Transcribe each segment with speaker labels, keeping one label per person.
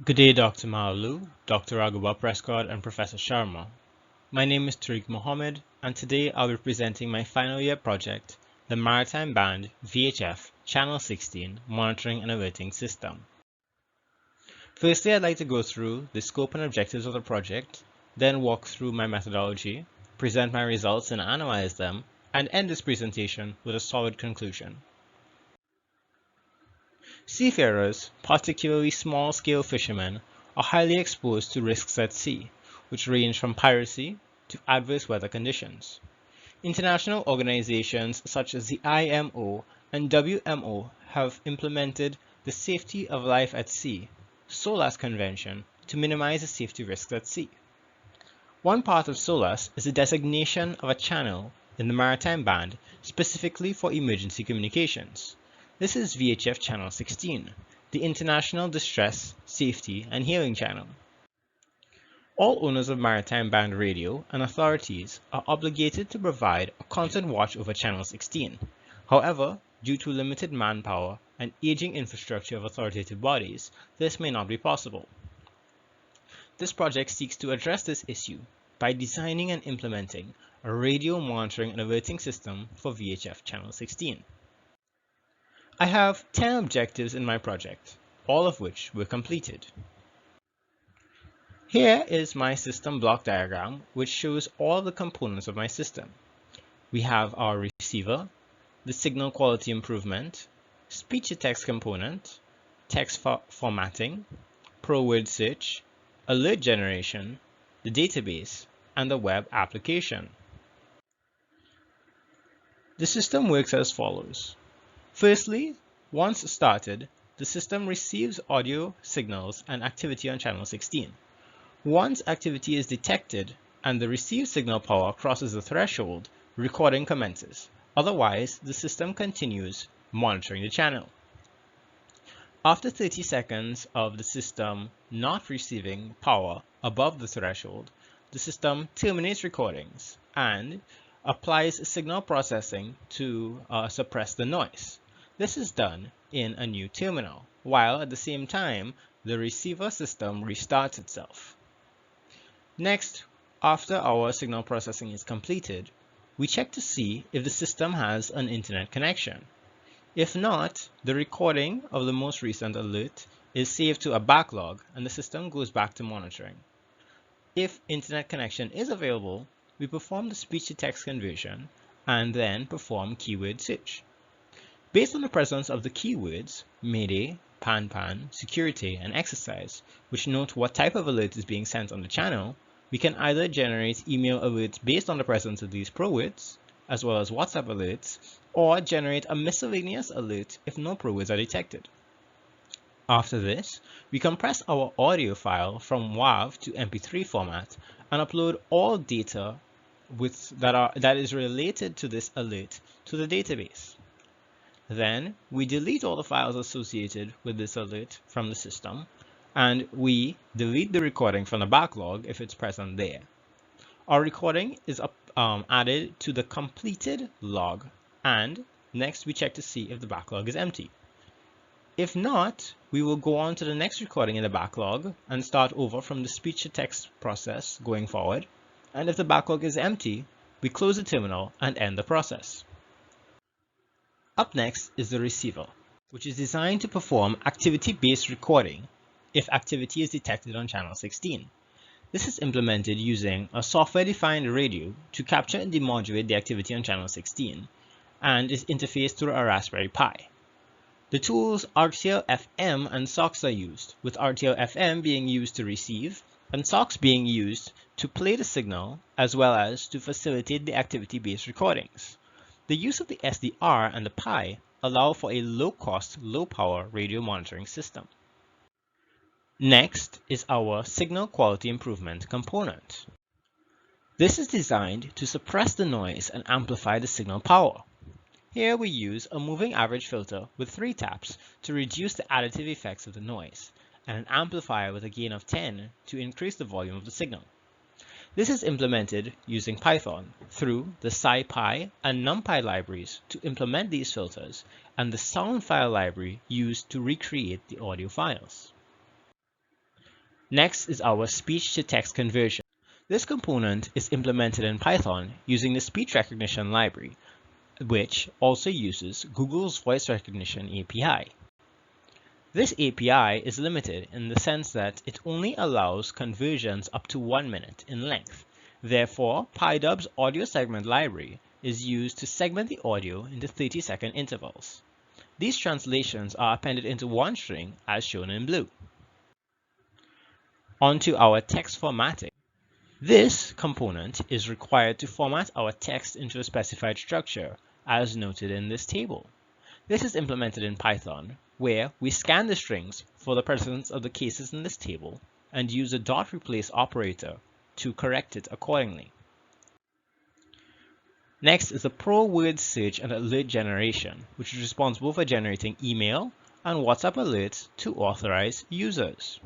Speaker 1: Good day, Dr. Maulu, Dr. Raghuba Prescott, and Professor Sharma. My name is Tariq Mohammed, and today I'll be presenting my final year project, the Maritime Band VHF Channel 16 Monitoring and Alerting System. Firstly, I'd like to go through the scope and objectives of the project, then walk through my methodology, present my results and analyze them, and end this presentation with a solid conclusion. Seafarers, particularly small-scale fishermen, are highly exposed to risks at sea, which range from piracy to adverse weather conditions. International organizations such as the IMO and WMO have implemented the Safety of Life at Sea SOLAS Convention to minimize the safety risks at sea. One part of SOLAS is the designation of a channel in the maritime band specifically for emergency communications. This is VHF Channel 16, the International Distress, Safety and Healing Channel. All owners of maritime band radio and authorities are obligated to provide a constant watch over Channel 16. However, due to limited manpower and aging infrastructure of authoritative bodies, this may not be possible. This project seeks to address this issue by designing and implementing a radio monitoring and alerting system for VHF Channel 16. I have 10 objectives in my project, all of which were completed. Here is my system block diagram, which shows all the components of my system. We have our receiver, the signal quality improvement, speech-to-text component, text formatting, pro-word search, alert generation, the database, and the web application. The system works as follows. Firstly, once started, the system receives audio signals and activity on channel 16. Once activity is detected and the received signal power crosses the threshold, recording commences. Otherwise, the system continues monitoring the channel. After 30 seconds of the system not receiving power above the threshold, the system terminates recordings and applies signal processing to suppress the noise. This is done in a new terminal, while at the same time, the receiver system restarts itself. Next, after our signal processing is completed, we check to see if the system has an internet connection. If not, the recording of the most recent alert is saved to a backlog and the system goes back to monitoring. If internet connection is available, we perform the speech-to-text conversion and then perform keyword search. Based on the presence of the keywords Mayday, Pan, Security, and Exercise, which note what type of alert is being sent on the channel, we can either generate email alerts based on the presence of these pro words, as well as WhatsApp alerts, or generate a miscellaneous alert if no pro words are detected. After this, we compress our audio file from WAV to MP3 format and upload all data that is related to this alert to the database. Then we delete all the files associated with this alert from the system, and we delete the recording from the backlog if it's present there. Our recording is added to the completed log, and next we check to see if the backlog is empty. If not, we will go on to the next recording in the backlog and start over from the speech-to-text process going forward, and if the backlog is empty, we close the terminal and end the process. Up next is the receiver, which is designed to perform activity-based recording if activity is detected on channel 16. This is implemented using a software-defined radio to capture and demodulate the activity on channel 16 and is interfaced through a Raspberry Pi. The tools RTL-FM and SOX are used, with RTL-FM being used to receive and SOX being used to play the signal as well as to facilitate the activity-based recordings. The use of the SDR and the Pi allow for a low-cost, low-power radio monitoring system. Next is our signal quality improvement component. This is designed to suppress the noise and amplify the signal power. Here we use a moving average filter with 3 taps to reduce the additive effects of the noise, and an amplifier with a gain of 10 to increase the volume of the signal. This is implemented using Python through the SciPy and NumPy libraries to implement these filters and the sound file library used to recreate the audio files. Next is our speech-to-text conversion. This component is implemented in Python using the speech recognition library, which also uses Google's voice recognition API. This API is limited in the sense that it only allows conversions up to 1 minute in length. Therefore, PyDub's audio segment library is used to segment the audio into 30-second intervals. These translations are appended into one string as shown in blue. Onto our text formatting. This component is required to format our text into a specified structure, as noted in this table. This is implemented in Python, where we scan the strings for the presence of the cases in this table and use a dot replace operator to correct it accordingly. Next is the Pro Word search and alert generation, which is responsible for generating email and WhatsApp alerts to authorized users.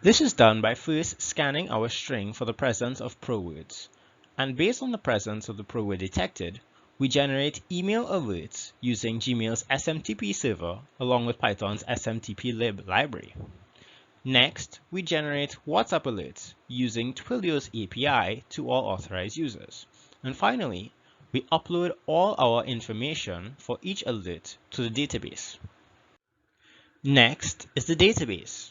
Speaker 1: This is done by first scanning our string for the presence of pro words, and based on the presence of the pro word detected, we generate email alerts using Gmail's SMTP server along with Python's SMTP-lib library. Next, we generate WhatsApp alerts using Twilio's API to all authorized users. And finally, we upload all our information for each alert to the database. Next is the database.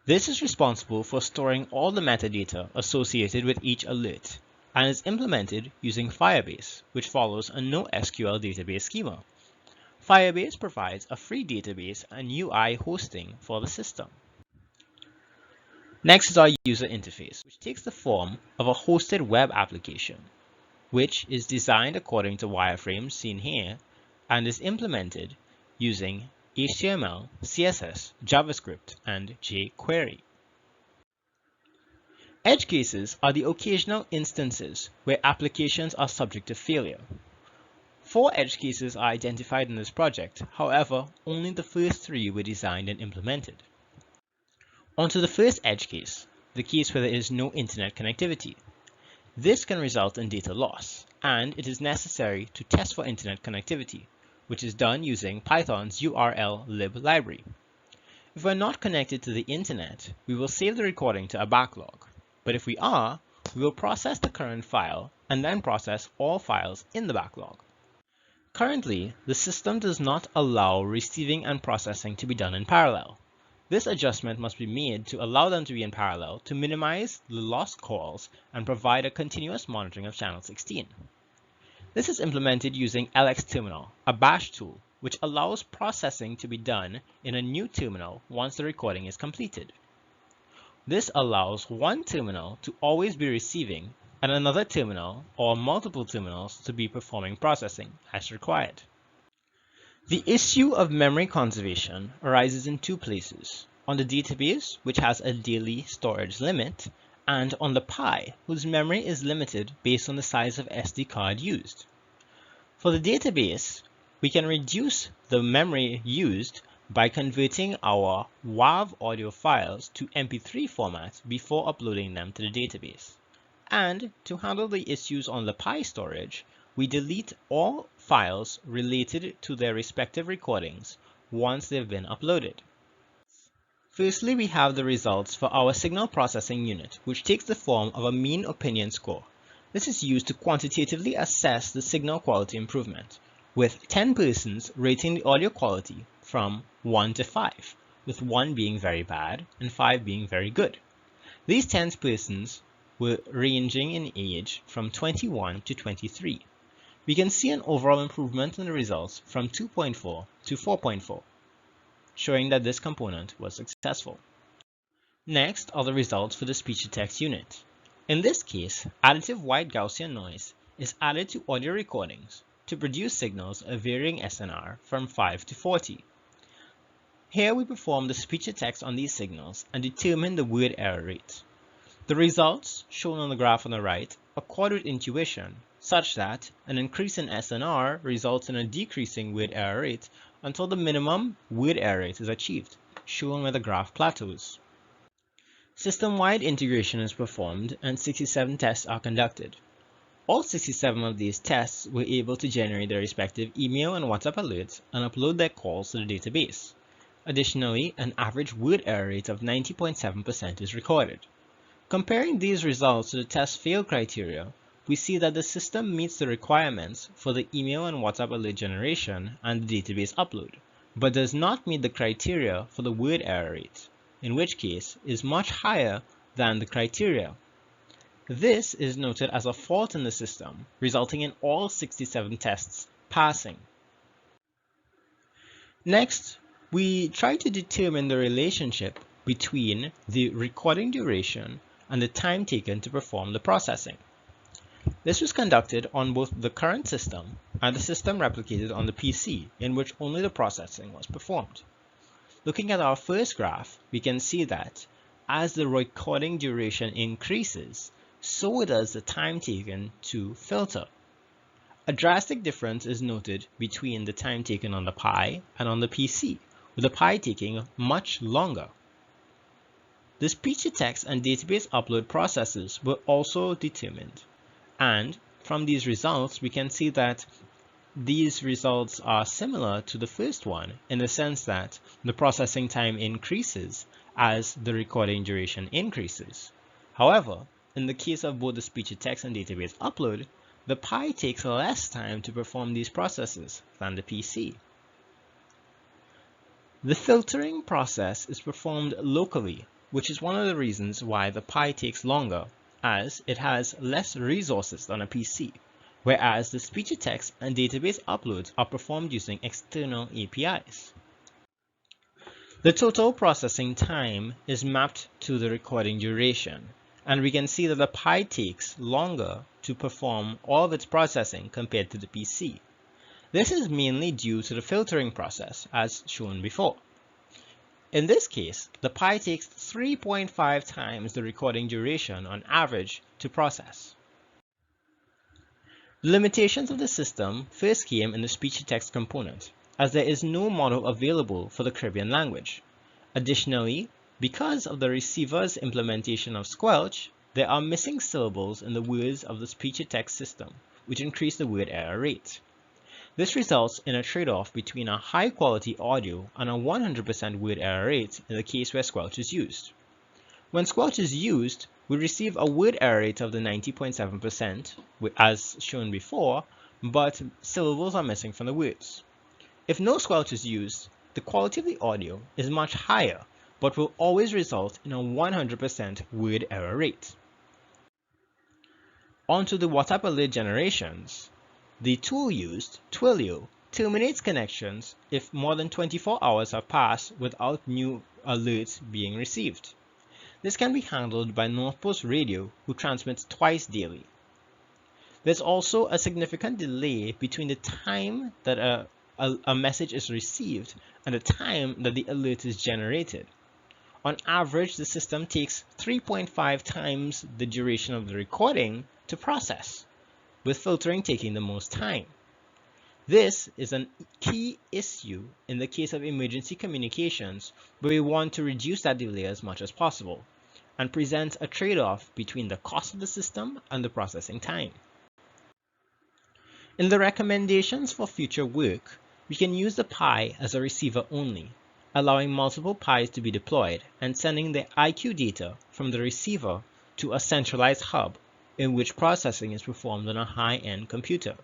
Speaker 1: This is responsible for storing all the metadata associated with each alert and is implemented using Firebase, which follows a NoSQL database schema. Firebase provides a free database and UI hosting for the system. Next is our user interface, which takes the form of a hosted web application, which is designed according to wireframes seen here and is implemented using HTML, CSS, JavaScript, and jQuery. Edge cases are the occasional instances where applications are subject to failure. 4 edge cases are identified in this project, however, only the first 3 were designed and implemented. Onto the first edge case, the case where there is no internet connectivity. This can result in data loss, and it is necessary to test for internet connectivity, which is done using Python's URL lib library. If we're not connected to the internet, we will save the recording to a backlog. But if we are, we will process the current file and then process all files in the backlog. Currently, the system does not allow receiving and processing to be done in parallel. This adjustment must be made to allow them to be in parallel to minimize the lost calls and provide a continuous monitoring of channel 16. This is implemented using LXterminal, a bash tool, which allows processing to be done in a new terminal once the recording is completed. This allows one terminal to always be receiving and another terminal or multiple terminals to be performing processing as required. The issue of memory conservation arises in 2 places: on the database, which has a daily storage limit, and on the Pi, whose memory is limited based on the size of SD card used. For the database, we can reduce the memory used by converting our WAV audio files to MP3 format before uploading them to the database. And to handle the issues on the Pi storage, we delete all files related to their respective recordings once they've been uploaded. Firstly, we have the results for our signal processing unit, which takes the form of a mean opinion score. This is used to quantitatively assess the signal quality improvement, with 10 persons rating the audio quality from 1 to 5, with 1 being very bad and 5 being very good. These 10 persons were ranging in age from 21 to 23. We can see an overall improvement in the results from 2.4 to 4.4, showing that this component was successful. Next are the results for the speech-to-text unit. In this case, additive white Gaussian noise is added to audio recordings to produce signals of varying SNR from 5 to 40. Here we perform the speech-to-text on these signals and determine the word error rate. The results, shown on the graph on the right, accord with intuition, such that an increase in SNR results in a decreasing word error rate until the minimum word error rate is achieved, shown where the graph plateaus. System-wide integration is performed and 67 tests are conducted. All 67 of these tests were able to generate their respective email and WhatsApp alerts and upload their calls to the database. Additionally, an average word error rate of 90.7% is recorded. Comparing these results to the test fail criteria, we see that the system meets the requirements for the email and WhatsApp alert generation and the database upload, but does not meet the criteria for the word error rate, in which case is much higher than the criteria. This is noted as a fault in the system, resulting in all 67 tests passing. Next, we try to determine the relationship between the recording duration and the time taken to perform the processing. This was conducted on both the current system and the system replicated on the PC, in which only the processing was performed. Looking at our first graph, we can see that as the recording duration increases, so does the time taken to filter. A drastic difference is noted between the time taken on the Pi and on the PC, with the Pi taking much longer. The speech-to-text and database upload processes were also determined, and from these results we can see that these results are similar to the first one in the sense that the processing time increases as the recording duration increases. However, in the case of both the speech-to-text and database upload, the Pi takes less time to perform these processes than the PC. The filtering process is performed locally, which is one of the reasons why the Pi takes longer, as it has less resources than a PC, whereas the speech-to-text and database uploads are performed using external APIs. The total processing time is mapped to the recording duration, and we can see that the Pi takes longer to perform all of its processing compared to the PC. This is mainly due to the filtering process, as shown before. In this case, the Pi takes 3.5 times the recording duration on average to process. The limitations of the system first came in the speech-to-text component, as there is no model available for the Caribbean language. Additionally, because of the receiver's implementation of squelch, there are missing syllables in the words of the speech-to-text system, which increase the word error rate. This results in a trade-off between a high-quality audio and a 100% word error rate in the case where squelch is used. When squelch is used, we receive a word error rate of the 90.7%, as shown before, but syllables are missing from the words. If no squelch is used, the quality of the audio is much higher, but will always result in a 100% word error rate. Onto the WhatsApp alert generations. The tool used, Twilio, terminates connections if more than 24 hours have passed without new alerts being received. This can be handled by North Post Radio, who transmits twice daily. There's also a significant delay between the time that a message is received and the time that the alert is generated. On average, the system takes 3.5 times the duration of the recording to process, with filtering taking the most time. This is a key issue in the case of emergency communications, where we want to reduce that delay as much as possible, and presents a trade-off between the cost of the system and the processing time. In the recommendations for future work, we can use the Pi as a receiver only, allowing multiple Pis to be deployed and sending the IQ data from the receiver to a centralized hub in which processing is performed on a high-end computer.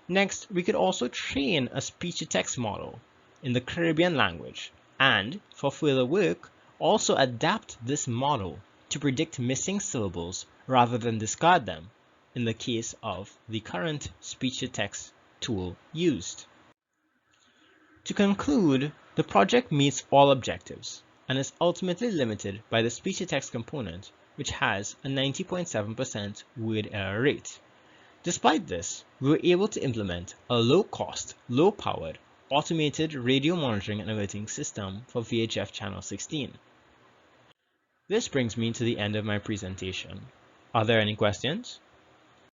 Speaker 1: Next, we could also train a speech-to-text model in the Caribbean language and, for further work, also adapt this model to predict missing syllables rather than discard them in the case of the current speech-to-text tool used. To conclude, the project meets all objectives and is ultimately limited by the speech-to-text component, which has a 90.7% word error rate. Despite this, we were able to implement a low-cost, low-powered, automated radio monitoring and alerting system for VHF channel 16. This brings me to the end of my presentation. Are there any questions?